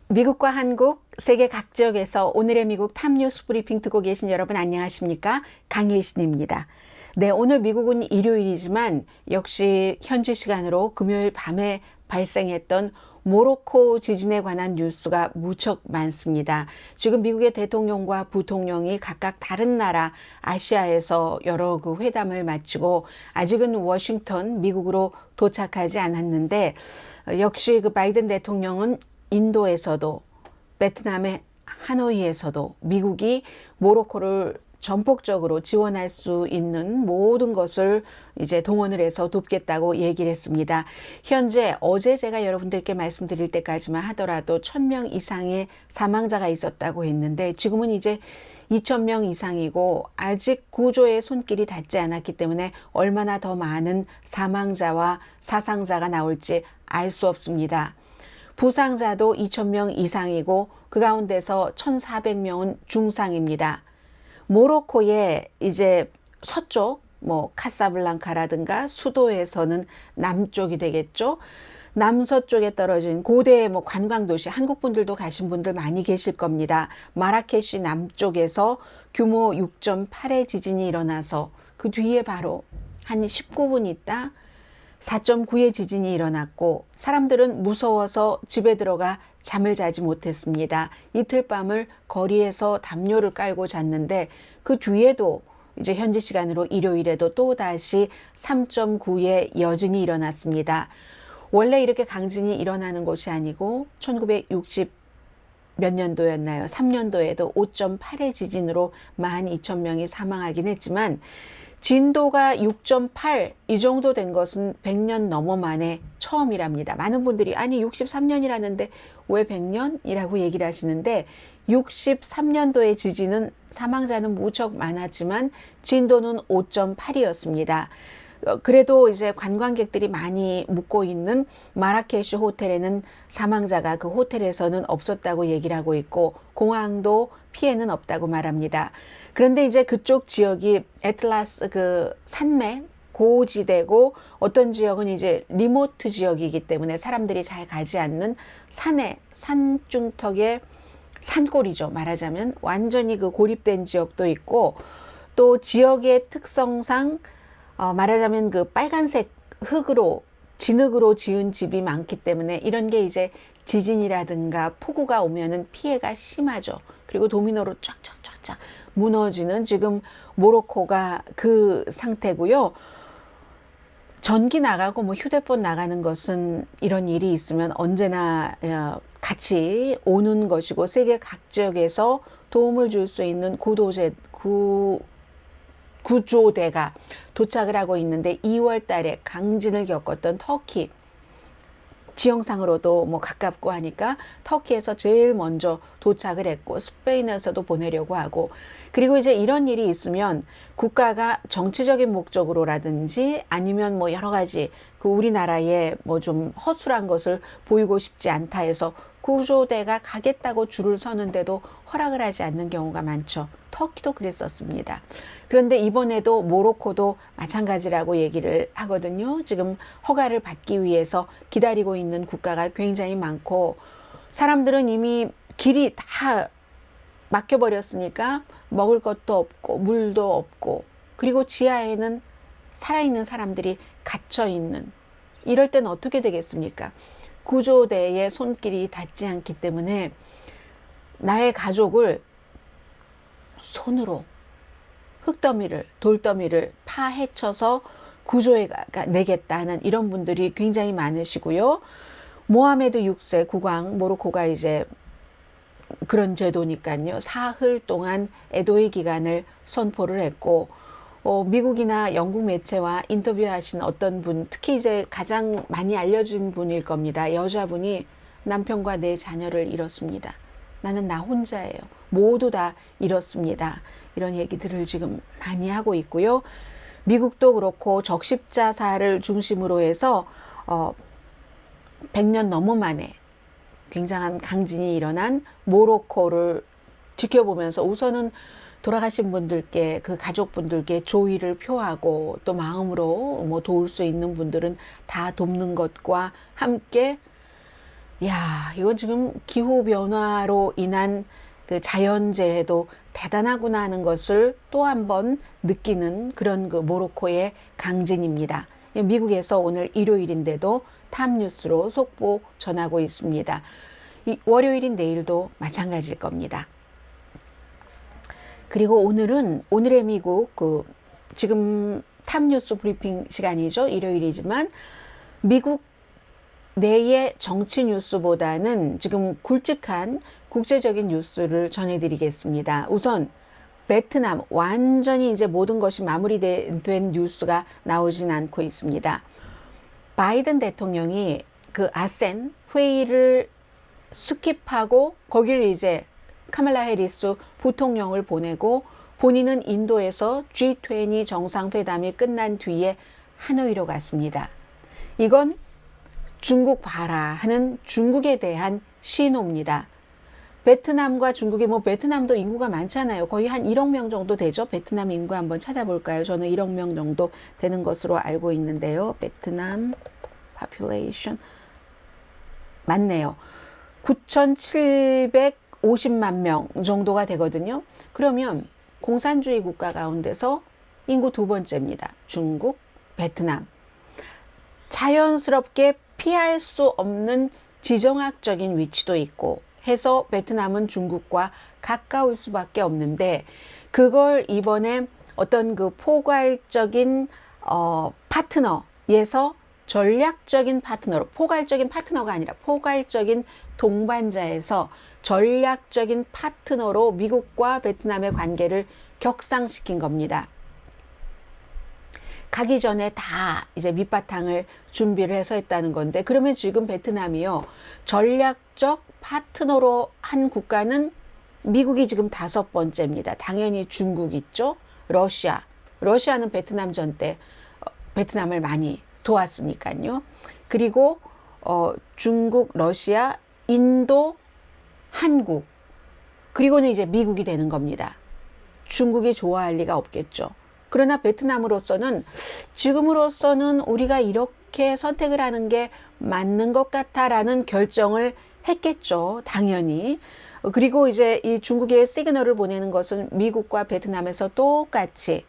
미국과 한국, 세계 각 지역에서 오늘의 미국 탑뉴스 브리핑 듣고 계신 여러분 안녕하십니까? 강혜신입니다. 네, 오늘 미국은 일요일이지만 역시 현지 시간으로 금요일 밤에 발생했던 모로코 지진에 관한 뉴스가 무척 많습니다. 지금 미국의 대통령과 부통령이 각각 다른 나라 아시아에서 여러 그 회담을 마치고 아직은 워싱턴, 미국으로 도착하지 않았는데 역시 그 바이든 대통령은 인도에서도 베트남의 하노이에서도 미국이 모로코를 전폭적으로 지원할 수 있는 모든 것을 이제 동원을 해서 돕겠다고 얘기를 했습니다. 현재 어제 제가 여러분들께 말씀드릴 때까지만 하더라도 1000명 이상의 사망자가 있었다고 했는데 지금은 이제 2000명 이상이고 아직 구조의 손길이 닿지 않았기 때문에 얼마나 더 많은 사망자와 사상자가 나올지 알 수 없습니다. 부상자도 2000명 이상이고 그 가운데서 1400명은 중상입니다. 모로코의 이제 서쪽 카사블랑카라든가 수도에서는 남쪽이 되겠죠. 남서쪽에 떨어진 고대 관광도시, 한국 분들도 가신 분들 많이 계실 겁니다. 마라케시 남쪽에서 규모 6.8의 지진이 일어나서 그 뒤에 바로 한 19분 있다 4.9의 지진이 일어났고 사람들은 무서워서 집에 들어가 잠을 자지 못했습니다. 이틀 밤을 거리에서 담요를 깔고 잤는데 그 뒤에도 이제 현지 시간으로 일요일에도 또다시 3.9의 여진이 일어났습니다. 원래 이렇게 강진이 일어나는 곳이 아니고 1960 몇 년도였나요? 3년도에도 5.8의 지진으로 12,000명이 사망하긴 했지만 진도가 6.8 이 정도 된 것은 100년 넘어 만에 처음이랍니다. 많은 분들이 아니 63년이라는데 왜 100년이라고 얘기를 하시는데 63년도의 지진은 사망자는 무척 많았지만 진도는 5.8이었습니다. 그래도 이제 관광객들이 많이 묵고 있는 마라케시 호텔에는 사망자가 그 호텔에서는 없었다고 얘기를 하고 있고 공항도 피해는 없다고 말합니다. 그런데 이제 그쪽 지역이 애틀라스 그 산맥 고지대고 어떤 지역은 이제 리모트 지역이기 때문에 사람들이 잘 가지 않는 산중턱의 산골이죠. 말하자면 완전히 그 고립된 지역도 있고 또 지역의 특성상 말하자면 그 빨간색 흙으로 진흙으로 지은 집이 많기 때문에 이런 게 이제 지진이라든가 폭우가 오면은 피해가 심하죠. 그리고 도미노로 쫙쫙쫙쫙 무너지는 지금 모로코가 그 상태고요. 전기 나가고 휴대폰 나가는 것은 이런 일이 있으면 언제나 같이 오는 것이고 세계 각 지역에서 도움을 줄 수 있는 구조대가 도착을 하고 있는데 2월 달에 강진을 겪었던 터키 지형상으로도 가깝고 하니까 터키에서 제일 먼저 도착을 했고 스페인에서도 보내려고 하고 그리고 이제 이런 일이 있으면 국가가 정치적인 목적으로라든지 아니면 여러 가지 그 우리나라의 좀 허술한 것을 보이고 싶지 않다 해서 구조대가 가겠다고 줄을 서는데도 허락을 하지 않는 경우가 많죠. 터키도 그랬었습니다. 그런데 이번에도 모로코도 마찬가지라고 얘기를 하거든요. 지금 허가를 받기 위해서 기다리고 있는 국가가 굉장히 많고 사람들은 이미 길이 다 막혀버렸으니까 먹을 것도 없고 물도 없고 그리고 지하에는 살아있는 사람들이 갇혀있는 이럴 땐 어떻게 되겠습니까? 구조대의 손길이 닿지 않기 때문에 나의 가족을 손으로 흙더미를 돌더미를 파헤쳐서 구조해 내겠다는 이런 분들이 굉장히 많으시고요. 모하메드 6세 국왕 모로코가 이제 그런 제도니까요. 사흘 동안 애도의 기간을 선포를 했고 미국이나 영국 매체와 인터뷰하신 어떤 분, 특히 이제 가장 많이 알려진 분일 겁니다. 여자분이 남편과 내 자녀를 잃었습니다. 나는 나 혼자예요. 모두 다 잃었습니다. 이런 얘기들을 지금 많이 하고 있고요. 미국도 그렇고 적십자사를 중심으로 해서 100년 넘어 만에 굉장한 강진이 일어난 모로코를 지켜보면서 우선은 돌아가신 분들께 그 가족분들께 조의를 표하고 또 마음으로 도울 수 있는 분들은 다 돕는 것과 함께 야, 이건 지금 기후 변화로 인한 그 자연재해도 대단하구나 하는 것을 또 한 번 느끼는 그런 그 모로코의 강진입니다. 미국에서 오늘 일요일인데도 탑뉴스로 속보 전하고 있습니다. 이 월요일인 내일도 마찬가지일 겁니다. 그리고 오늘의 미국 지금 탑뉴스 브리핑 시간이죠. 일요일이지만 미국 내의 정치 뉴스보다는 지금 굵직한 국제적인 뉴스를 전해드리겠습니다. 우선 베트남 완전히 이제 모든 것이 마무리된 뉴스가 나오진 않고 있습니다. 바이든 대통령이 그 아센 회의를 스킵하고 거기를 이제 카말라 해리스 부통령을 보내고 본인은 인도에서 G20 정상회담이 끝난 뒤에 하노이로 갔습니다. 이건 중국 봐라 하는 중국에 대한 신호입니다. 베트남과 중국이 베트남도 인구가 많잖아요. 거의 한 1억 명 정도 되죠. 베트남 인구 한번 찾아볼까요? 저는 1억 명 정도 되는 것으로 알고 있는데요. 베트남 population 맞네요. 9,750만 명 정도가 되거든요. 그러면 공산주의 국가 가운데서 인구 두 번째입니다. 중국, 베트남. 자연스럽게 피할 수 없는 지정학적인 위치도 있고 해서 베트남은 중국과 가까울 수밖에 없는데 그걸 이번에 어떤 그 포괄적인 파트너에서 전략적인 파트너로 포괄적인 파트너가 아니라 포괄적인 동반자에서 전략적인 파트너로 미국과 베트남의 관계를 격상시킨 겁니다. 가기 전에 다 이제 밑바탕을 준비를 해서 했다는 건데 그러면 지금 베트남이요 전략적 파트너로 한 국가는 미국이 지금 5번째입니다. 당연히 중국 있죠. 러시아는 베트남 전 때 베트남을 많이 도왔으니까요. 그리고 중국, 러시아, 인도, 한국 그리고는 이제 미국이 되는 겁니다. 중국이 좋아할 리가 없겠죠. 그러나 베트남으로서는 지금으로서는 우리가 이렇게 선택을 하는 게 맞는 것 같아라는 결정을 했겠죠. 당연히. 그리고 이제 이 중국의 시그널을 보내는 것은 미국과 베트남에서 똑같이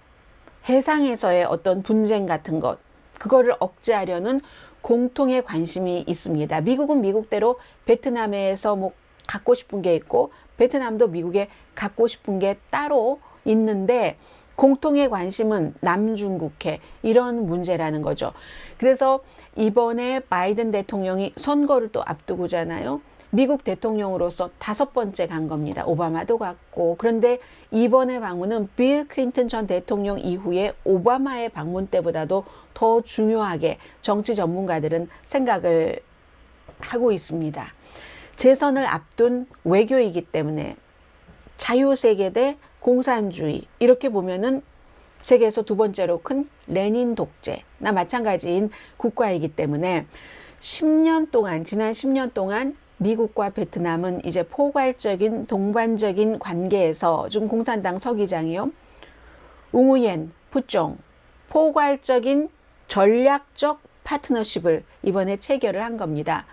해상에서의 어떤 분쟁 같은 것, 그거를 억제하려는 공통의 관심이 있습니다. 미국은 미국대로 베트남에서 갖고 싶은 게 있고 베트남도 미국에 갖고 싶은 게 따로 있는데 공통의 관심은 남중국해 이런 문제라는 거죠. 그래서 이번에 바이든 대통령이 선거를 또 앞두고잖아요. 미국 대통령으로서 5번째 간 겁니다. 오바마도 갔고 그런데 이번에 방문은 빌 클린턴 전 대통령 이후에 오바마의 방문 때보다도 더 중요하게 정치 전문가들은 생각을 하고 있습니다. 재선을 앞둔 외교이기 때문에 자유세계 대 공산주의 이렇게 보면은 세계에서 두 번째로 큰 레닌 독재나 마찬가지인 국가이기 때문에 지난 10년 동안 미국과 베트남은 이제 포괄적인 동반적인 관계에서 지금 공산당 서기장이요. 웅우옌 부종 포괄적인 전략적 파트너십을 이번에 체결을 한 겁니다.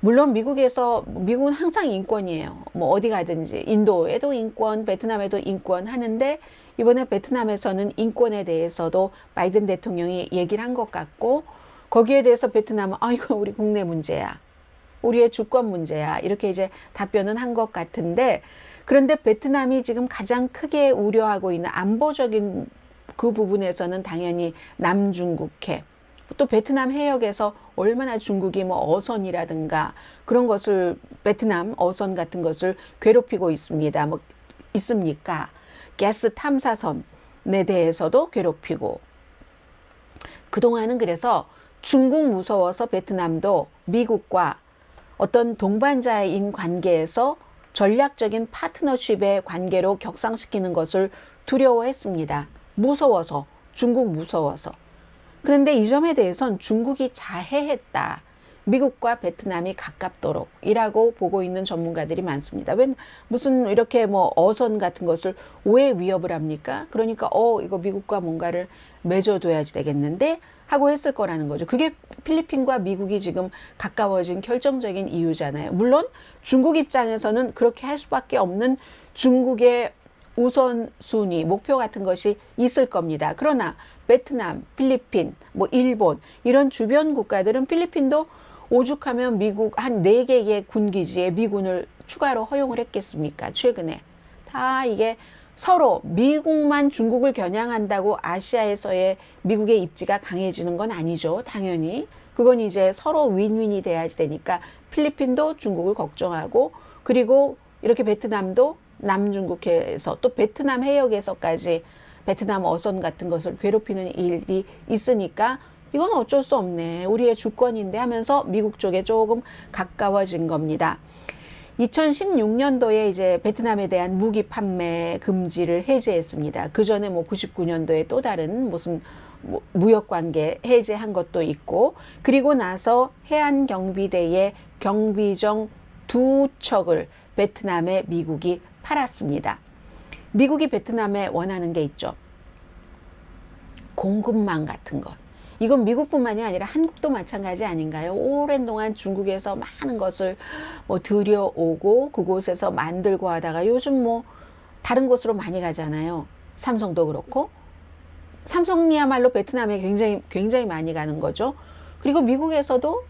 물론 미국은 항상 인권이에요. 어디 가든지 인도에도 인권, 베트남에도 인권 하는데 이번에 베트남에서는 인권에 대해서도 바이든 대통령이 얘기를 한 것 같고 거기에 대해서 베트남은 이거 우리 국내 문제야. 우리의 주권 문제야. 이렇게 이제 답변은 한 것 같은데 그런데 베트남이 지금 가장 크게 우려하고 있는 안보적인 그 부분에서는 당연히 남중국해. 또 베트남 해역에서 얼마나 중국이 어선이라든가 그런 것을 베트남 어선 같은 것을 괴롭히고 있습니다. 있습니까? 가스 탐사선에 대해서도 괴롭히고 그동안은 그래서 중국 무서워서 베트남도 미국과 어떤 동반자인 관계에서 전략적인 파트너십의 관계로 격상시키는 것을 두려워했습니다. 무서워서, 중국 무서워서. 그런데 이 점에 대해서는 중국이 자해했다. 미국과 베트남이 가깝도록 이라고 보고 있는 전문가들이 많습니다. 무슨 이렇게 어선 같은 것을 왜 위협을 합니까? 그러니까 이거 미국과 뭔가를 맺어둬야지 되겠는데 하고 했을 거라는 거죠. 그게 필리핀과 미국이 지금 가까워진 결정적인 이유잖아요. 물론 중국 입장에서는 그렇게 할 수밖에 없는 중국의 우선순위, 목표 같은 것이 있을 겁니다. 그러나 베트남, 필리핀, 뭐 일본 이런 주변 국가들은 필리핀도 오죽하면 미국 한 4개의 군기지에 미군을 추가로 허용을 했겠습니까? 최근에. 다 이게 서로 미국만 중국을 겨냥한다고 아시아에서의 미국의 입지가 강해지는 건 아니죠. 당연히. 그건 이제 서로 윈윈이 돼야지 되니까 필리핀도 중국을 걱정하고 그리고 이렇게 베트남도 남중국해에서 또 베트남 해역에서까지 베트남 어선 같은 것을 괴롭히는 일이 있으니까 이건 어쩔 수 없네. 우리의 주권인데 하면서 미국 쪽에 조금 가까워진 겁니다. 2016년도에 이제 베트남에 대한 무기 판매 금지를 해제했습니다. 그 전에 뭐 99년도에 또 다른 무슨 무역 관계 해제한 것도 있고 그리고 나서 해안경비대의 경비정 2척을 베트남에 미국이 팔았습니다. 미국이 베트남에 원하는 게 있죠. 공급망 같은 것. 이건 미국뿐만이 아니라 한국도 마찬가지 아닌가요? 오랜 동안 중국에서 많은 것을 뭐 들여오고 그곳에서 만들고 하다가 요즘 뭐 다른 곳으로 많이 가잖아요. 삼성도 그렇고. 삼성이야말로 베트남에 굉장히 많이 가는 거죠. 그리고 미국에서도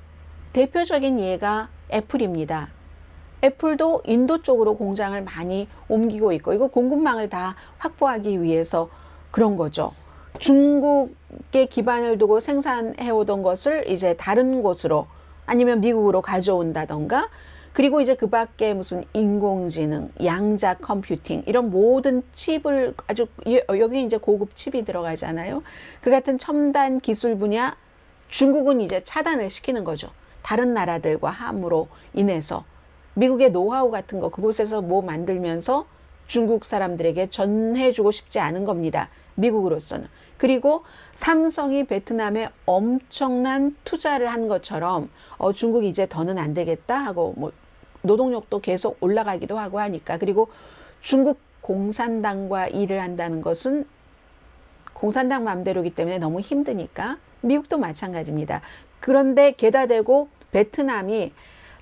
대표적인 예가 애플입니다. 애플도 인도 쪽으로 공장을 많이 옮기고 있고 이거 공급망을 다 확보하기 위해서 그런 거죠. 중국에 기반을 두고 생산해 오던 것을 이제 다른 곳으로 아니면 미국으로 가져온다던가 그리고 이제 그 밖에 무슨 인공지능, 양자 컴퓨팅 이런 모든 칩을 아주 여기 이제 고급 칩이 들어가잖아요. 그 같은 첨단 기술 분야 중국은 이제 차단을 시키는 거죠. 다른 나라들과 함으로 인해서 미국의 노하우 같은 거 그곳에서 뭐 만들면서 중국 사람들에게 전해주고 싶지 않은 겁니다. 미국으로서는. 그리고 삼성이 베트남에 엄청난 투자를 한 것처럼 중국이 이제 더는 안 되겠다 하고 뭐 노동력도 계속 올라가기도 하고 하니까 그리고 중국 공산당과 일을 한다는 것은 공산당 맘대로이기 때문에 너무 힘드니까 미국도 마찬가지입니다. 그런데 게다 대고 베트남이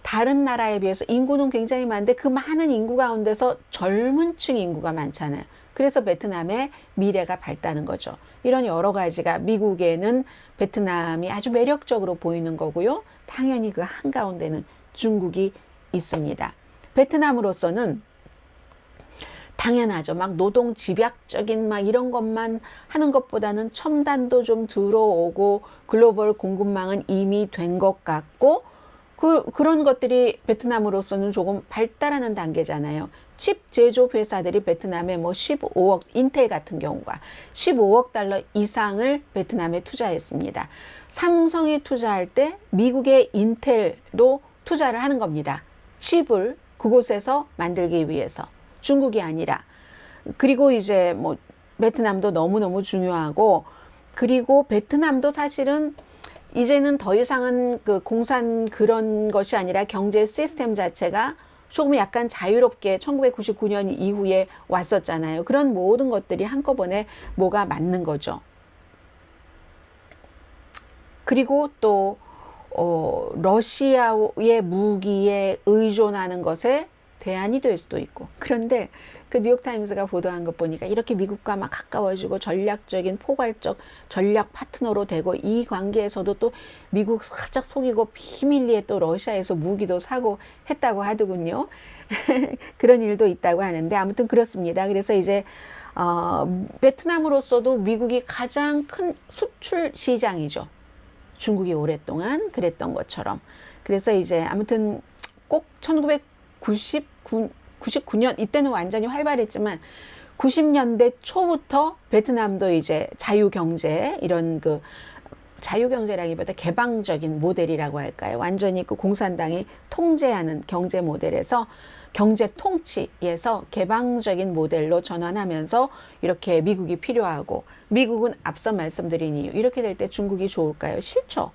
다른 나라에 비해서 인구는 굉장히 많은데 그 많은 인구 가운데서 젊은 층 인구가 많잖아요. 그래서 베트남의 미래가 밝다는 거죠. 이런 여러 가지가 미국에는 베트남이 아주 매력적으로 보이는 거고요. 당연히 그 한가운데는 중국이 있습니다. 베트남으로서는 당연하죠. 막 노동 집약적인 막 이런 것만 하는 것보다는 첨단도 좀 들어오고 글로벌 공급망은 이미 된 것 같고 그런 것들이 베트남으로서는 조금 발달하는 단계잖아요. 칩 제조 회사들이 베트남에 뭐 15억, 인텔 같은 경우가 15억 달러 이상을 베트남에 투자했습니다. 삼성이 투자할 때 미국의 인텔도 투자를 하는 겁니다. 칩을 그곳에서 만들기 위해서. 중국이 아니라. 그리고 이제 뭐 베트남도 너무너무 중요하고 그리고 베트남도 사실은 이제는 더 이상은 그 공산 그런 것이 아니라 경제 시스템 자체가 조금 약간 자유롭게 1999년 이후에 왔었잖아요. 그런 모든 것들이 한꺼번에 뭐가 맞는 거죠. 그리고 또 러시아의 무기에 의존하는 것에 대안이 될 수도 있고. 그런데 그 뉴욕타임스가 보도한 것 보니까 이렇게 미국과 막 가까워지고 전략적인 포괄적 전략 파트너로 되고 이 관계에서도 또 미국 살짝 속이고 비밀리에 또 러시아에서 무기도 사고 했다고 하더군요. 그런 일도 있다고 하는데 아무튼 그렇습니다. 그래서 이제 베트남으로서도 미국이 가장 큰 수출 시장이죠. 중국이 오랫동안 그랬던 것처럼. 그래서 이제 아무튼 꼭 1999년 이때는 완전히 활발했지만 90년대 초부터 베트남도 이제 자유경제 이런 그 자유경제라기보다 개방적인 모델이라고 할까요? 완전히 그 공산당이 통제하는 경제 모델에서 경제 통치에서 개방적인 모델로 전환하면서 이렇게 미국이 필요하고 미국은 앞서 말씀드린 이유 이렇게 될 때 중국이 좋을까요? 싫죠.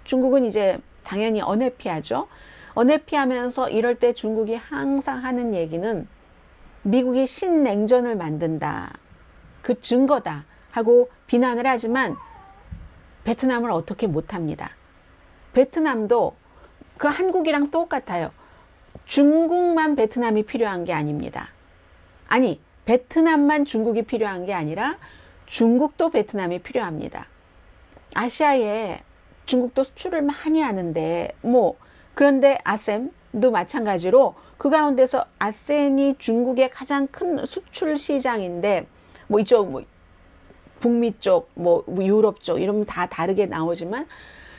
중국은 이제 당연히 언해피하죠. 언해피하면서 이럴 때 중국이 항상 하는 얘기는 미국이 신냉전을 만든다. 그 증거다 하고 비난을 하지만 베트남을 어떻게 못합니다. 베트남도 그 한국이랑 똑같아요. 중국만 베트남이 필요한 게 아닙니다. 아니, 베트남만 중국이 필요한 게 아니라 중국도 베트남이 필요합니다. 아시아에 중국도 수출을 많이 하는데 그런데 아셈도 마찬가지로 그 가운데서 아셈이 중국의 가장 큰 수출 시장인데 이쪽 북미 쪽 유럽 쪽 이러면 다 다르게 나오지만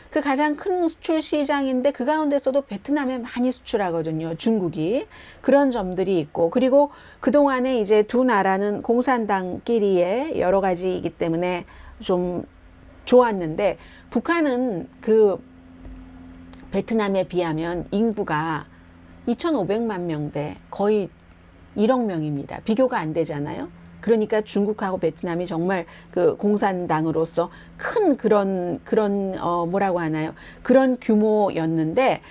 그 가장 큰 수출 시장인데 그 가운데서도 베트남에 많이 수출하거든요. 중국이. 그런 점들이 있고 그리고 그동안에 이제 두 나라는 공산당끼리의 여러 가지이기 때문에 좀 좋았는데 북한은 그 베트남에 비하면 인구가 2,500만 명대 거의 1억 명입니다. 비교가 안 되잖아요. 그러니까 중국하고 베트남이 정말 그 공산당으로서 큰 그런 뭐라고 하나요? 그런 규모였는데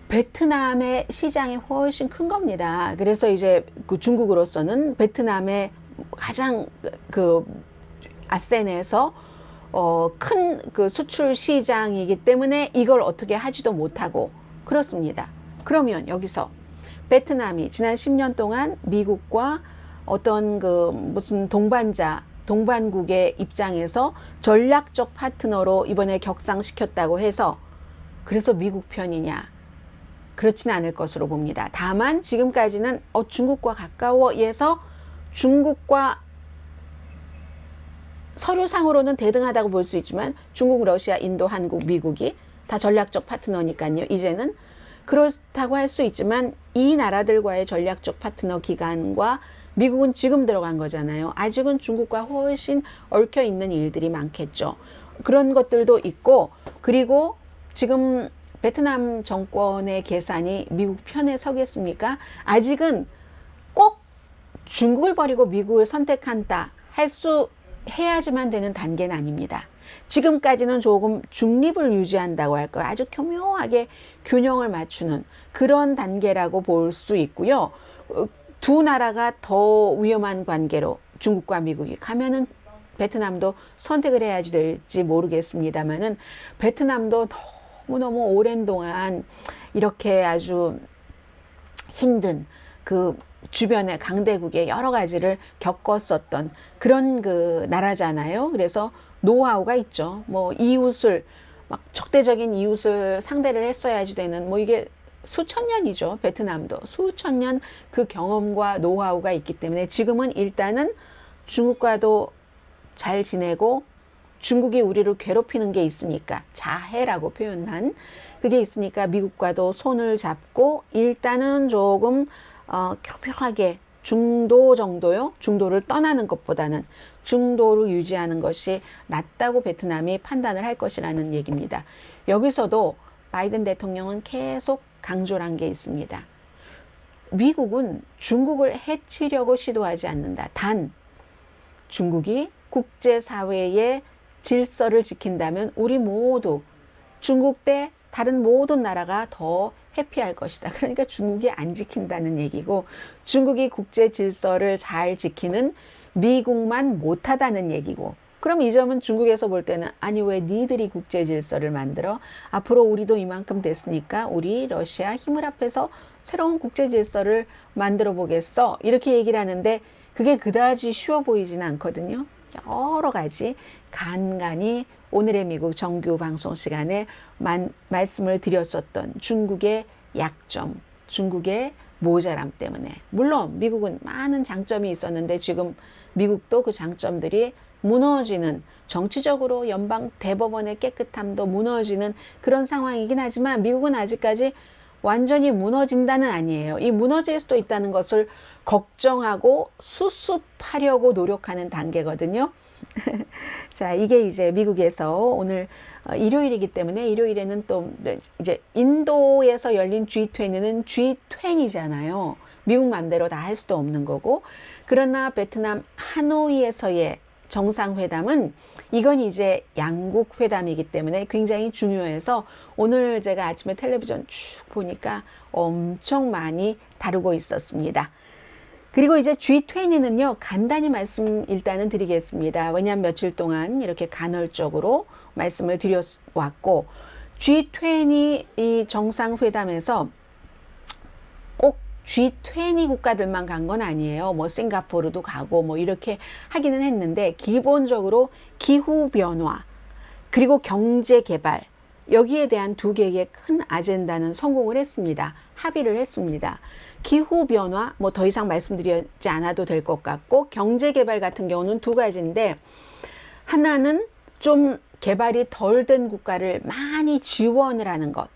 베트남의 시장이 훨씬 큰 겁니다. 그래서 이제 그 중국으로서는 베트남의 가장 그 아센에서 큰 그 수출 시장이기 때문에 이걸 어떻게 하지도 못하고 그렇습니다. 그러면 여기서 베트남이 지난 10년 동안 미국과 어떤 그 무슨 동반국의 입장에서 전략적 파트너로 이번에 격상시켰다고 해서 그래서 미국 편이냐? 그렇지는 않을 것으로 봅니다. 다만 지금까지는 중국과 가까워해서 중국과 서류상으로는 대등하다고 볼 수 있지만 중국, 러시아, 인도, 한국, 미국이 다 전략적 파트너니까요. 이제는 그렇다고 할 수 있지만 이 나라들과의 전략적 파트너 기간과 미국은 지금 들어간 거잖아요. 아직은 중국과 훨씬 얽혀 있는 일들이 많겠죠. 그런 것들도 있고 그리고 지금 베트남 정권의 계산이 미국 편에 서겠습니까? 아직은 꼭 중국을 버리고 미국을 선택한다 해야지만 되는 단계는 아닙니다. 지금까지는 조금 중립을 유지한다고 할까요? 아주 교묘하게 균형을 맞추는 그런 단계라고 볼 수 있고요. 두 나라가 더 위험한 관계로 중국과 미국이 가면은 베트남도 선택을 해야지 될지 모르겠습니다만은 베트남도 너무너무 오랜 동안 이렇게 아주 힘든 그 주변의 강대국의 여러 가지를 겪었었던 그런 그 나라잖아요. 그래서 노하우가 있죠. 이웃을 막 적대적인 이웃을 상대를 했어야지 되는 이게 수천 년이죠. 베트남도 수천 년 그 경험과 노하우가 있기 때문에 지금은 일단은 중국과도 잘 지내고 중국이 우리를 괴롭히는 게 있으니까 자해라고 표현한 그게 있으니까 미국과도 손을 잡고 일단은 조금 교묘하게 중도 정도요. 중도를 떠나는 것보다는 중도를 유지하는 것이 낫다고 베트남이 판단을 할 것이라는 얘기입니다. 여기서도 바이든 대통령은 계속 강조를 한 게 있습니다. 미국은 중국을 해치려고 시도하지 않는다. 단 중국이 국제사회의 질서를 지킨다면 우리 모두 중국 대 다른 모든 나라가 더 해피할 것이다. 그러니까 중국이 안 지킨다는 얘기고 중국이 국제 질서를 잘 지키는 미국만 못하다는 얘기고 그럼 이 점은 중국에서 볼 때는 아니 왜 니들이 국제 질서를 만들어? 앞으로 우리도 이만큼 됐으니까 우리 러시아 힘을 합해서 새로운 국제 질서를 만들어 보겠어. 이렇게 얘기를 하는데 그게 그다지 쉬워 보이지는 않거든요. 여러 가지 간간히 오늘의 미국 정규 방송 시간에 말씀을 드렸었던 중국의 약점, 중국의 모자람 때문에 물론 미국은 많은 장점이 있었는데 지금 미국도 그 장점들이 무너지는 정치적으로 연방 대법원의 깨끗함도 무너지는 그런 상황이긴 하지만 미국은 아직까지 완전히 무너진다는 아니에요. 이 무너질 수도 있다는 것을 걱정하고 수습하려고 노력하는 단계거든요. 자, 이게 이제 미국에서 오늘 일요일이기 때문에 일요일에는 또 이제 인도에서 열린 G20는 G20이잖아요. 미국 맘대로 다 할 수도 없는 거고. 그러나 베트남 하노이에서의 정상회담은 이건 이제 양국 회담이기 때문에 굉장히 중요해서 오늘 제가 아침에 텔레비전 쭉 보니까 엄청 많이 다루고 있었습니다. 그리고 이제 G20는요, 간단히 말씀 일단은 드리겠습니다. 왜냐하면 며칠 동안 이렇게 간헐적으로 말씀을 드려왔고, G20 이 정상회담에서 꼭 G20 국가들만 간 건 아니에요. 뭐 싱가포르도 가고 뭐 이렇게 하기는 했는데, 기본적으로 기후변화, 그리고 경제개발, 여기에 대한 두 개의 큰 아젠다는 성공을 했습니다. 합의를 했습니다. 기후변화, 뭐 더 이상 말씀드리지 않아도 될 것 같고, 경제개발 같은 경우는 두 가지인데, 하나는 좀 개발이 덜 된 국가를 많이 지원을 하는 것.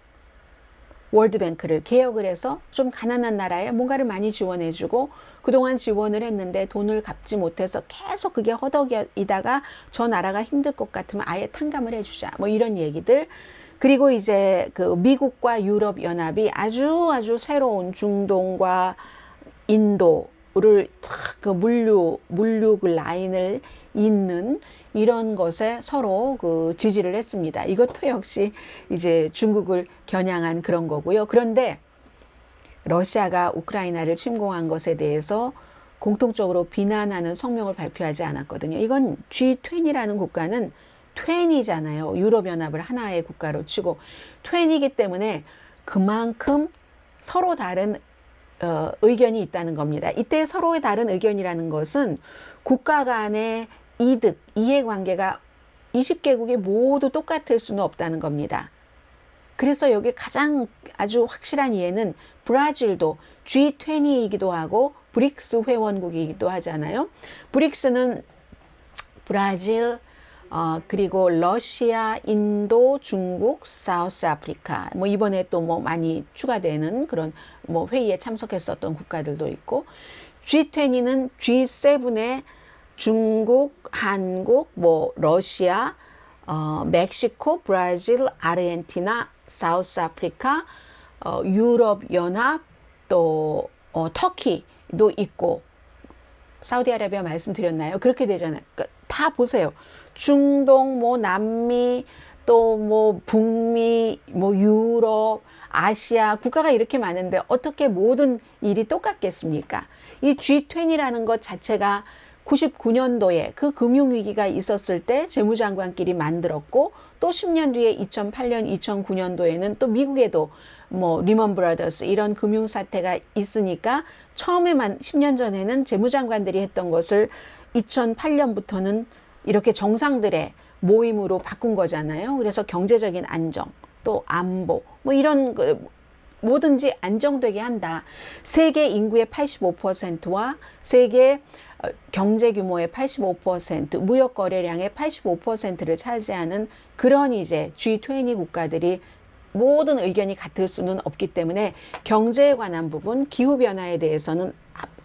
월드뱅크를 개혁을 해서 좀 가난한 나라에 뭔가를 많이 지원해주고, 그동안 지원을 했는데 돈을 갚지 못해서 계속 그게 허덕이다가 저 나라가 힘들 것 같으면 아예 탕감을 해주자. 뭐 이런 얘기들. 그리고 이제 그 미국과 유럽 연합이 아주 새로운 중동과 인도를 그 물류 그 라인을 잇는 이런 것에 서로 그 지지를 했습니다. 이것도 역시 이제 중국을 겨냥한 그런 거고요. 그런데 러시아가 우크라이나를 침공한 것에 대해서 공통적으로 비난하는 성명을 발표하지 않았거든요. 이건 G20라는 국가는 20잖아요. 유럽연합을 하나의 국가로 치고 20이기 때문에 그만큼 서로 다른 의견이 있다는 겁니다. 이때 서로의 다른 의견이라는 것은 국가 간의 이득, 이해관계가 20개국이 모두 똑같을 수는 없다는 겁니다. 그래서 여기 가장 아주 확실한 이해는 브라질도 G20이기도 하고 브릭스 회원국이기도 하잖아요. 브릭스는 브라질, 그리고 러시아, 인도, 중국, 사우스 아프리카, 뭐 이번에 또 뭐 많이 추가되는 그런 뭐 회의에 참석했었던 국가들도 있고, G20는 G7의 중국, 한국, 뭐 러시아, 멕시코, 브라질, 아르헨티나, 사우스 아프리카, 유럽 연합, 또 터키도 있고, 사우디아라비아 말씀드렸나요? 그렇게 되잖아요. 그러니까 다 보세요. 중동, 뭐 남미, 또 뭐 북미, 뭐 유럽, 아시아 국가가 이렇게 많은데 어떻게 모든 일이 똑같겠습니까? 이 G20라는 것 자체가 99년도에 그 금융위기가 있었을 때 재무장관끼리 만들었고, 또 10년 뒤에 2008년, 2009년도에는 또 미국에도 뭐 리먼 브라더스 이런 금융사태가 있으니까 처음에만 10년 전에는 재무장관들이 했던 것을 2008년부터는 이렇게 정상들의 모임으로 바꾼 거잖아요. 그래서 경제적인 안정, 또 안보, 뭐 이런 뭐든지 안정되게 한다. 세계 인구의 85%와 세계 경제 규모의 85%, 무역 거래량의 85%를 차지하는 그런 이제 G20 국가들이 모든 의견이 같을 수는 없기 때문에 경제에 관한 부분, 기후변화에 대해서는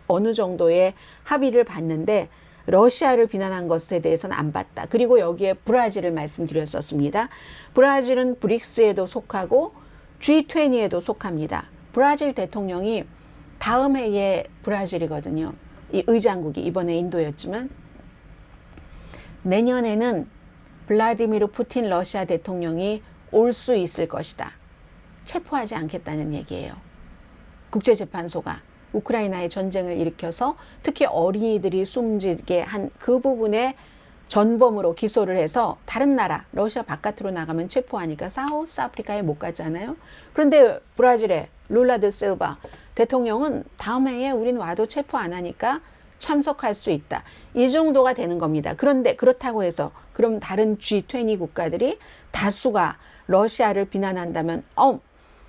어느 정도의 합의를 봤는데 러시아를 비난한 것에 대해서는 안 봤다. 그리고 여기에 브라질을 말씀드렸었습니다. 브라질은 브릭스에도 속하고 G20에도 속합니다. 브라질 대통령이 다음 해에 브라질이거든요. 이 의장국이 이번에 인도였지만 내년에는 블라디미르 푸틴 러시아 대통령이 올 수 있을 것이다. 체포하지 않겠다는 얘기예요. 국제재판소가 우크라이나의 전쟁을 일으켜서 특히 어린이들이 숨지게 한 그 부분에 전범으로 기소를 해서 다른 나라, 러시아 바깥으로 나가면 체포하니까 사우스 아프리카에 못 가잖아요. 그런데 브라질의 룰라 드 실바 대통령은 다음 해에 우린 와도 체포 안 하니까 참석할 수 있다. 이 정도가 되는 겁니다. 그런데 그렇다고 해서 그럼 다른 G20 국가들이 다수가 러시아를 비난한다면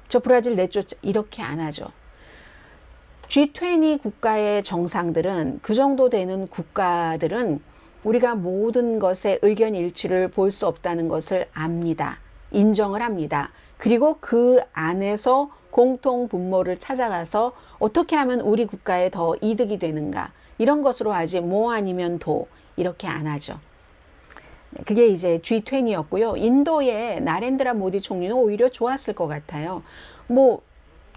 저 브라질 내쫓자 이렇게 안 하죠. G20 국가의 정상들은 그 정도 되는 국가들은 우리가 모든 것에 의견 일치를 볼 수 없다는 것을 압니다. 인정을 합니다. 그리고 그 안에서 공통 분모를 찾아가서 어떻게 하면 우리 국가에 더 이득이 되는가 이런 것으로 하지 뭐 아니면 도 이렇게 안 하죠. 그게 이제 G20였고요. 인도의 나렌드라 모디 총리는 오히려 좋았을 것 같아요. 뭐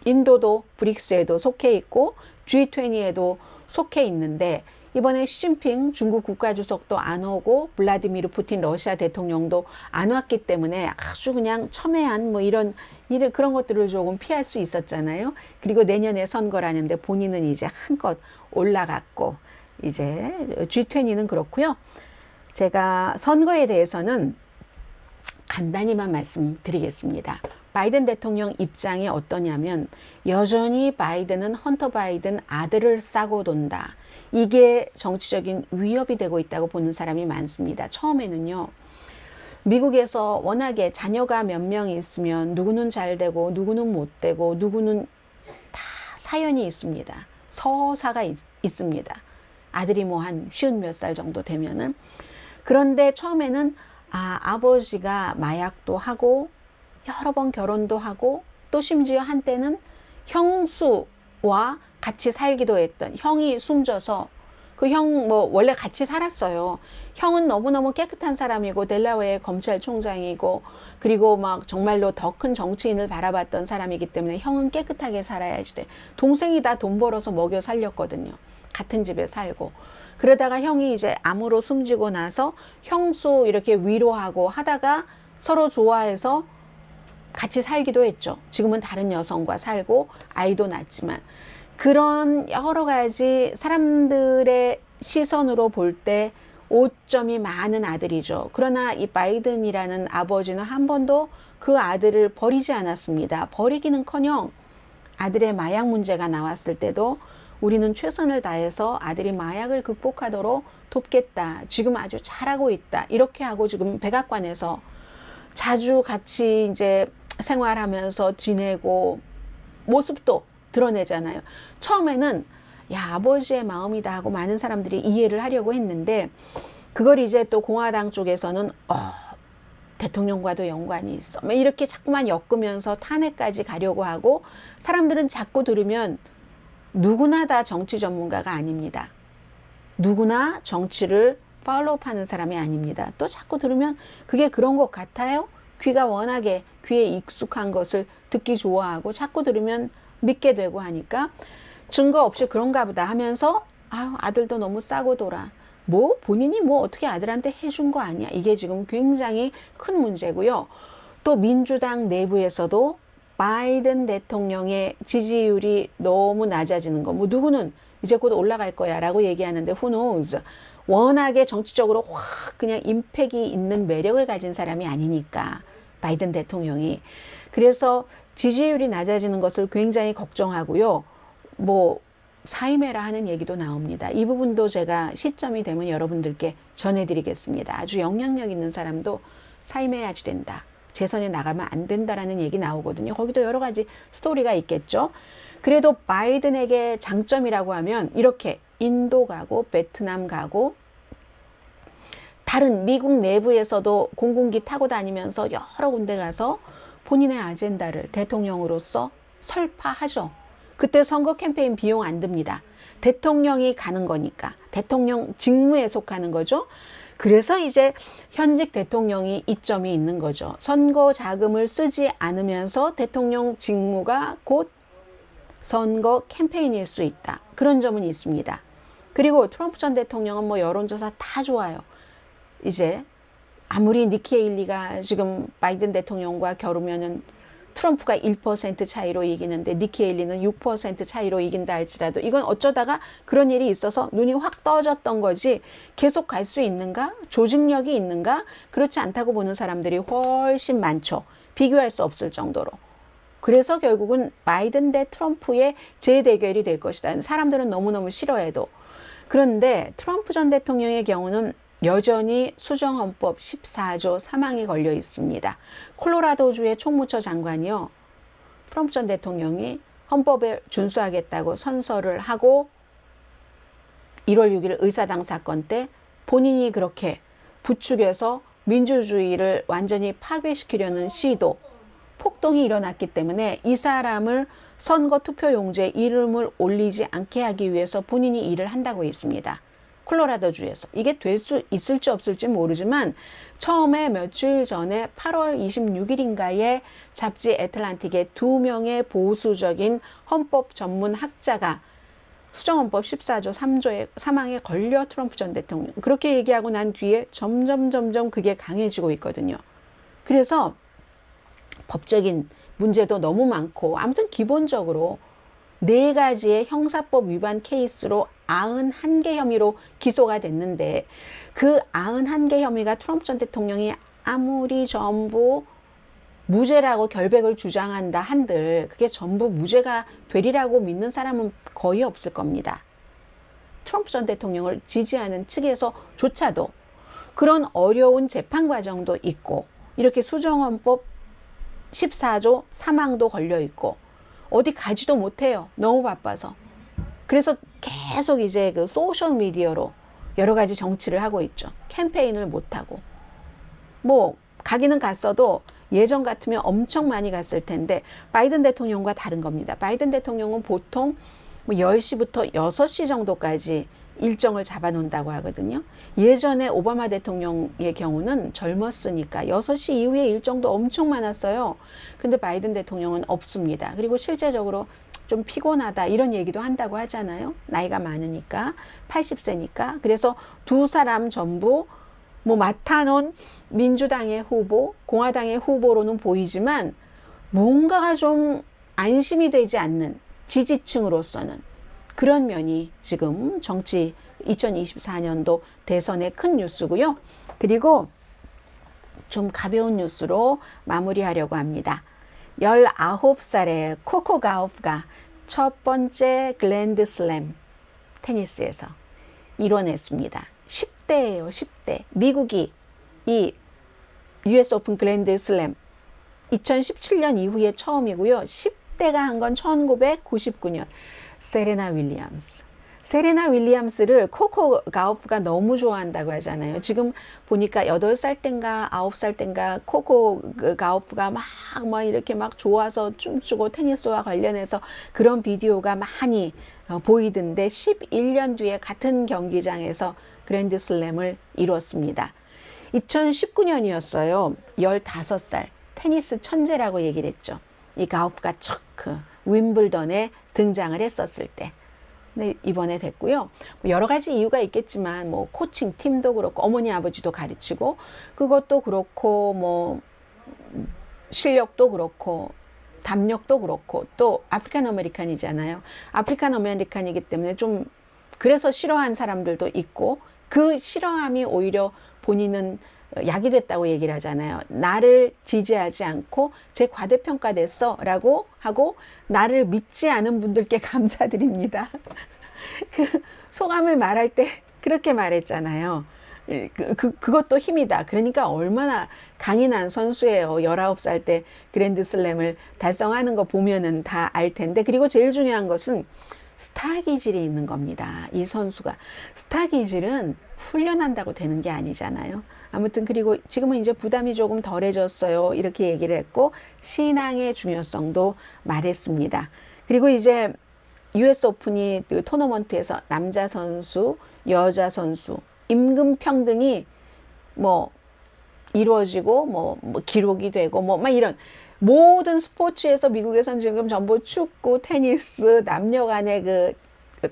인도도 브릭스에도 속해 있고 G20에도 속해 있는데 이번에 시진핑 중국 국가주석도 안 오고 블라디미르 푸틴 러시아 대통령도 안 왔기 때문에 아주 그냥 첨예한 뭐 이런 그런 것들을 조금 피할 수 있었잖아요. 그리고 내년에 선거라는데 본인은 이제 한껏 올라갔고 이제 G20는 그렇고요. 제가 선거에 대해서는 간단히만 말씀드리겠습니다. 바이든 대통령 입장이 어떠냐면 여전히 바이든은 헌터 바이든 아들을 싸고 돈다. 이게 정치적인 위협이 되고 있다고 보는 사람이 많습니다. 처음에는요. 미국에서 워낙에 자녀가 몇 명 있으면 누구는 잘 되고 누구는 못 되고 누구는 다 사연이 있습니다. 서사가 있습니다. 아들이 뭐 한 50몇 살 정도 되면은. 그런데 처음에는 아버지가 마약도 하고 여러 번 결혼도 하고 또 심지어 한때는 형수와 같이 살기도 했던 형이 숨져서 그 형 뭐 원래 같이 살았어요. 형은 너무너무 깨끗한 사람이고 델라웨어 검찰총장이고 그리고 막 정말로 더 큰 정치인을 바라봤던 사람이기 때문에 형은 깨끗하게 살아야지 돼. 동생이 다 돈 벌어서 먹여 살렸거든요. 같은 집에 살고. 그러다가 형이 이제 암으로 숨지고 나서 형수 이렇게 위로하고 하다가 서로 좋아해서 같이 살기도 했죠. 지금은 다른 여성과 살고 아이도 낳지만 그런 여러 가지 사람들의 시선으로 볼 때 오점이 많은 아들이죠. 그러나 이 바이든이라는 아버지는 한 번도 그 아들을 버리지 않았습니다. 버리기는커녕 아들의 마약 문제가 나왔을 때도 우리는 최선을 다해서 아들이 마약을 극복하도록 돕겠다. 지금 아주 잘하고 있다. 이렇게 하고 지금 백악관에서 자주 같이 이제 생활하면서 지내고 모습도 드러내잖아요. 처음에는 야, 아버지의 마음이다 하고 많은 사람들이 이해를 하려고 했는데 그걸 이제 또 공화당 쪽에서는 대통령과도 연관이 있어. 이렇게 자꾸만 엮으면서 탄핵까지 가려고 하고 사람들은 자꾸 들으면 누구나 다 정치 전문가가 아닙니다. 누구나 정치를 팔로우하는 사람이 아닙니다. 또 자꾸 들으면 그게 그런 것 같아요. 귀가 워낙에 귀에 익숙한 것을 듣기 좋아하고 자꾸 들으면 믿게 되고 하니까 증거 없이 그런가 보다 하면서 아들도 너무 싸고 돌아. 뭐 본인이 뭐 어떻게 아들한테 해준 거 아니야. 이게 지금 굉장히 큰 문제고요. 또 민주당 내부에서도 바이든 대통령의 지지율이 너무 낮아지는 거. 뭐 누구는 이제 곧 올라갈 거야 라고 얘기하는데 who knows. 워낙에 정치적으로 확 그냥 임팩이 있는 매력을 가진 사람이 아니니까 바이든 대통령이. 그래서 지지율이 낮아지는 것을 굉장히 걱정하고요. 뭐 사임해라 하는 얘기도 나옵니다. 이 부분도 제가 시점이 되면 여러분들께 전해드리겠습니다. 아주 영향력 있는 사람도 사임해야지 된다. 재선에 나가면 안 된다라는 얘기 나오거든요. 거기도 여러 가지 스토리가 있겠죠. 그래도 바이든에게 장점이라고 하면 이렇게 인도 가고 베트남 가고 다른 미국 내부에서도 공군기 타고 다니면서 여러 군데 가서 본인의 아젠다를 대통령으로서 설파하죠. 그때 선거 캠페인 비용 안 듭니다. 대통령이 가는 거니까. 대통령 직무에 속하는 거죠. 그래서 이제 현직 대통령이 이점이 있는 거죠. 선거 자금을 쓰지 않으면서 대통령 직무가 곧 선거 캠페인일 수 있다. 그런 점은 있습니다. 그리고 트럼프 전 대통령은 뭐 여론조사 다 좋아요. 이제 아무리 니키 헤일리가 지금 바이든 대통령과 겨루면은 트럼프가 1% 차이로 이기는데 니키 헤일리는 6% 차이로 이긴다 할지라도 이건 어쩌다가 그런 일이 있어서 눈이 확 떠졌던 거지 계속 갈 수 있는가? 조직력이 있는가? 그렇지 않다고 보는 사람들이 훨씬 많죠. 비교할 수 없을 정도로. 그래서 결국은 바이든 대 트럼프의 재대결이 될 것이다. 사람들은 너무너무 싫어해도. 그런데 트럼프 전 대통령의 경우는 여전히 수정헌법 14조 3항이 걸려 있습니다. 콜로라도주의 총무처 장관이요. 트럼프 전 대통령이 헌법에 준수하겠다고 선서를 하고 1월 6일 의사당 사건 때 본인이 그렇게 부추겨서 민주주의를 완전히 파괴시키려는 시도, 폭동이 일어났기 때문에 이 사람을 선거 투표용지에 이름을 올리지 않게 하기 위해서 본인이 일을 한다고 했습니다. 콜로라도주에서. 이게 될 수 있을지 없을지 모르지만 처음에 며칠 전에 8월 26일인가에 잡지 애틀란틱에 2명의 보수적인 헌법 전문 학자가 수정헌법 14조 3조의 사망에 걸려 트럼프 전 대통령 그렇게 얘기하고 난 뒤에 점점 그게 강해지고 있거든요. 그래서 법적인 문제도 너무 많고 아무튼 기본적으로 4가지의 형사법 위반 케이스로 91개 혐의로 기소가 됐는데 그 91개 혐의가 트럼프 전 대통령이 아무리 전부 무죄라고 결백을 주장한다 한들 그게 전부 무죄가 되리라고 믿는 사람은 거의 없을 겁니다. 트럼프 전 대통령을 지지하는 측에서조차도 그런 어려운 재판 과정도 있고 이렇게 수정헌법 14조 사망도 걸려 있고 어디 가지도 못해요. 너무 바빠서. 그래서 계속 이제 그 소셜 미디어로 여러 가지 정치를 하고 있죠. 캠페인을 못하고. 뭐 가기는 갔어도 예전 같으면 엄청 많이 갔을 텐데 바이든 대통령과 다른 겁니다. 바이든 대통령은 보통 뭐 10시부터 6시 정도까지 일정을 잡아놓는다고 하거든요. 예전에 오바마 대통령의 경우는 젊었으니까 6시 이후에 일정도 엄청 많았어요. 근데 바이든 대통령은 없습니다. 그리고 실제적으로 좀 피곤하다 이런 얘기도 한다고 하잖아요. 나이가 많으니까 80세니까. 그래서 두 사람 전부 뭐 맡아놓은 민주당의 후보, 공화당의 후보로는 보이지만 뭔가가 좀 안심이 되지 않는 지지층으로서는 그런 면이 지금 정치 2024년도 대선의 큰 뉴스고요. 그리고 좀 가벼운 뉴스로 마무리하려고 합니다. 19살의 코코 가우프가 첫 번째 글랜드슬램 테니스에서 이뤄냈습니다. 10대예요. 10대. 미국이 이 US 오픈 글랜드슬램 2017년 이후에 처음이고요. 10대가 한 건 1999년 세레나 윌리엄스. 세레나 윌리엄스를 코코 가우프가 너무 좋아한다고 하잖아요. 지금 보니까 8살 땐가 9살 땐가 코코 가우프가 막 이렇게 막 좋아서 춤추고 테니스와 관련해서 그런 비디오가 많이 보이던데 11년 뒤에 같은 경기장에서 그랜드슬램을 이뤘습니다. 2019년이었어요. 15살 테니스 천재라고 얘기를 했죠. 이 가우프가 첫 윈블던에 등장을 했었을 때. 네, 이번에 됐고요. 여러 가지 이유가 있겠지만 뭐 코칭 팀도 그렇고 어머니 아버지도 가르치고 그것도 그렇고 뭐 실력도 그렇고 담력도 그렇고 또 아프리칸 아메리칸이잖아요. 아프리칸 아메리칸이기 때문에 좀 그래서 싫어한 사람들도 있고 그 싫어함이 오히려 본인은 약이 됐다고 얘기를 하잖아요. 나를 지지하지 않고 제 과대평가됐어 라고 하고 나를 믿지 않은 분들께 감사드립니다. 그 소감을 말할 때 그렇게 말했잖아요. 그것도 힘이다. 그러니까 얼마나 강인한 선수예요. 19살 때 그랜드슬램을 달성하는 거 보면은 다 알 텐데. 그리고 제일 중요한 것은 스타 기질이 있는 겁니다. 이 선수가. 스타 기질은 훈련한다고 되는 게 아니잖아요. 아무튼 그리고 지금은 이제 부담이 조금 덜해졌어요. 이렇게 얘기를 했고 신앙의 중요성도 말했습니다. 그리고 이제 US 오픈이 그 토너먼트에서 남자 선수, 여자 선수 임금 평등이 뭐 이루어지고 뭐 기록이 되고 뭐 막 이런 모든 스포츠에서 미국에선 지금 전부 축구, 테니스, 남녀 간의 그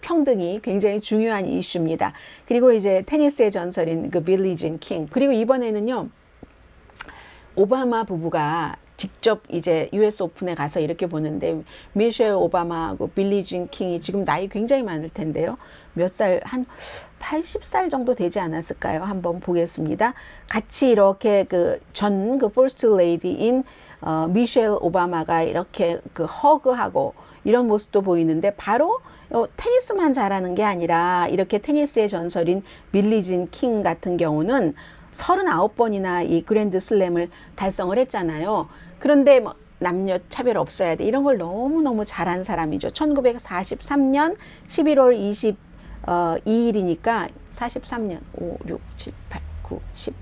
평등이 굉장히 중요한 이슈입니다. 그리고 이제 테니스의 전설인 그 빌리 진 킹. 그리고 이번에는요, 오바마 부부가 직접 이제 US 오픈에 가서 이렇게 보는데 미셸 오바마하고 빌리 진 킹이 지금 나이 굉장히 많을 텐데요. 몇 살, 한 80살 정도 되지 않았을까요? 한번 보겠습니다. 같이 이렇게 그 퍼스트 레이디인 미셸 오바마가 이렇게 그 허그하고 이런 모습도 보이는데 바로 테니스만 잘하는 게 아니라 이렇게 테니스의 전설인 빌리 진 킹 같은 경우는 39번이나 이 그랜드슬램을 달성을 했잖아요. 그런데 뭐 남녀 차별 없어야 돼. 이런 걸 너무너무 잘한 사람이죠. 1943년 11월 22일이니까 43년 5, 6, 7, 8, 9, 10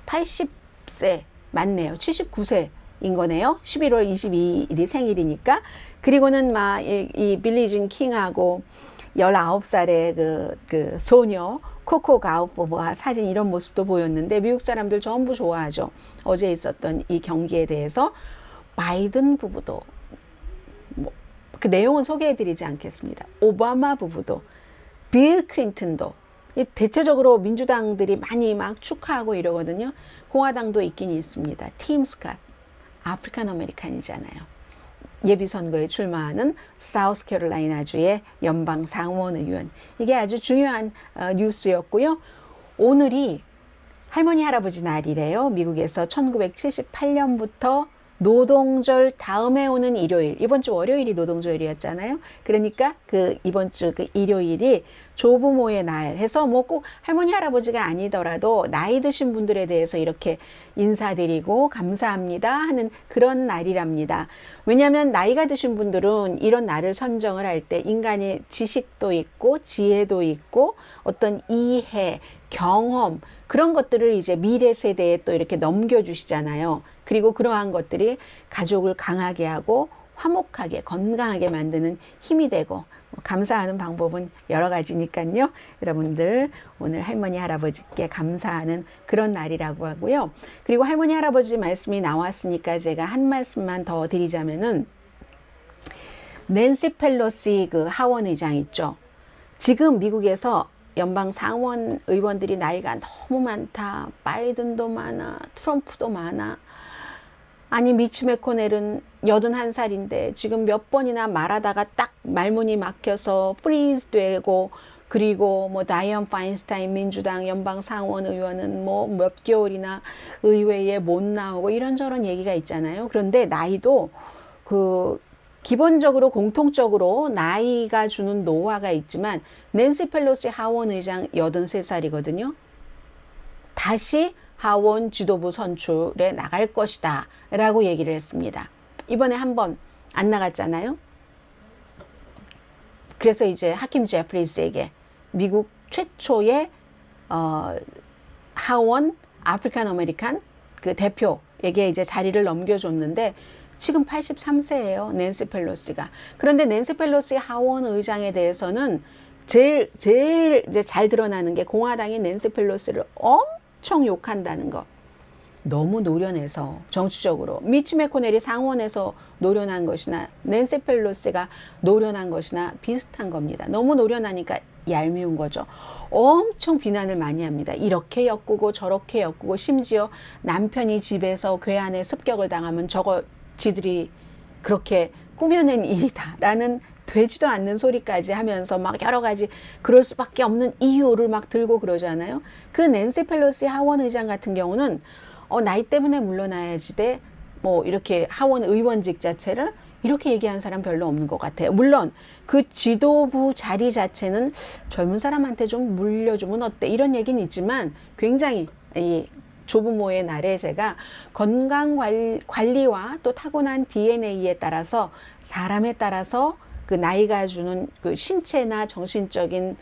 80세 맞네요. 79세인 거네요. 11월 22일이 생일이니까. 그리고는 막 이 빌리 진 킹하고 19살의 그 소녀 코코 가우프와 사진 이런 모습도 보였는데 미국 사람들 전부 좋아하죠. 어제 있었던 이 경기에 대해서 바이든 부부도 뭐 그 내용은 소개해드리지 않겠습니다. 오바마 부부도, 빌 클린턴도, 대체적으로 민주당들이 많이 막 축하하고 이러거든요. 공화당도 있긴 있습니다. 팀 스캇, 아프리칸 아메리칸이잖아요. 예비선거에 출마하는 사우스캐롤라이나주의 연방 상원의원. 이게 아주 중요한 뉴스였고요. 오늘이 할머니 할아버지 날이래요. 미국에서 1978년부터 노동절 다음에 오는 일요일, 이번 주 월요일이 노동절이었잖아요. 그러니까 그 이번 주 그 일요일이 조부모의 날 해서 뭐 꼭 할머니 할아버지가 아니더라도 나이 드신 분들에 대해서 이렇게 인사드리고 감사합니다 하는 그런 날이랍니다. 왜냐하면 나이가 드신 분들은 이런 날을 선정을 할 때 인간의 지식도 있고 지혜도 있고 어떤 이해, 경험, 그런 것들을 이제 미래 세대에 또 이렇게 넘겨주시잖아요. 그리고 그러한 것들이 가족을 강하게 하고 화목하게 건강하게 만드는 힘이 되고, 감사하는 방법은 여러 가지니까요. 여러분들 오늘 할머니 할아버지께 감사하는 그런 날이라고 하고요. 그리고 할머니 할아버지 말씀이 나왔으니까 제가 한 말씀만 더 드리자면은, 낸시 펠로시 그 하원 의장 있죠. 지금 미국에서 연방 상원 의원들이 나이가 너무 많다. 바이든도 많아. 트럼프도 많아. 아니 미치 매코넬은 81살인데 지금 몇 번이나 말하다가 딱 말문이 막혀서 프리즈 되고, 그리고 뭐 다이언 파인스타인 민주당 연방 상원 의원은 뭐 몇 개월이나 의회에 못 나오고 이런저런 얘기가 있잖아요. 그런데 나이도 그 기본적으로 공통적으로 나이가 주는 노화가 있지만, 낸시 펠로시 하원 의장 83살이거든요. 다시 하원 지도부 선출에 나갈 것이다 라고 얘기를 했습니다. 이번에 한번 안 나갔잖아요. 그래서 이제 하킴 제프리스에게 미국 최초의 하원 아프리칸 아메리칸 그 대표에게 이제 자리를 넘겨줬는데, 지금 83세예요. 낸시 펠로시가. 그런데 낸시 펠로시 하원 의장에 대해서는 제일 이제 잘 드러나는 게 공화당이 낸시 펠로시를 엄청 욕한다는 거. 너무 노련해서 정치적으로 미치 매코넬이 상원에서 노련한 것이나 낸시 펠로시가 노련한 것이나 비슷한 겁니다. 너무 노련하니까 얄미운 거죠. 엄청 비난을 많이 합니다. 이렇게 엮고 저렇게 엮고, 심지어 남편이 집에서 괴한에 습격을 당하면 저거 지들이 그렇게 꾸며낸 일이다 라는 되지도 않는 소리까지 하면서 막 여러 가지 그럴 수밖에 없는 이유를 막 들고 그러잖아요. 그 낸시 펠로시 하원 의장 같은 경우는 나이 때문에 물러나야지 돼 뭐 이렇게 하원 의원직 자체를 이렇게 얘기한 사람 별로 없는 것 같아요. 물론 그 지도부 자리 자체는 젊은 사람한테 좀 물려주면 어때 이런 얘기는 있지만, 굉장히 이 조부모의 날에 제가 건강 관리와 또 타고난 DNA에 따라서, 사람에 따라서 그 나이가 주는 그 신체나 정신적인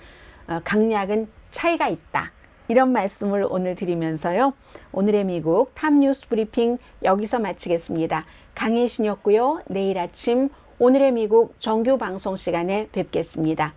강약은 차이가 있다. 이런 말씀을 오늘 드리면서요. 오늘의 미국 탑뉴스 브리핑 여기서 마치겠습니다. 강혜신이었고요. 내일 아침 오늘의 미국 정규 방송 시간에 뵙겠습니다.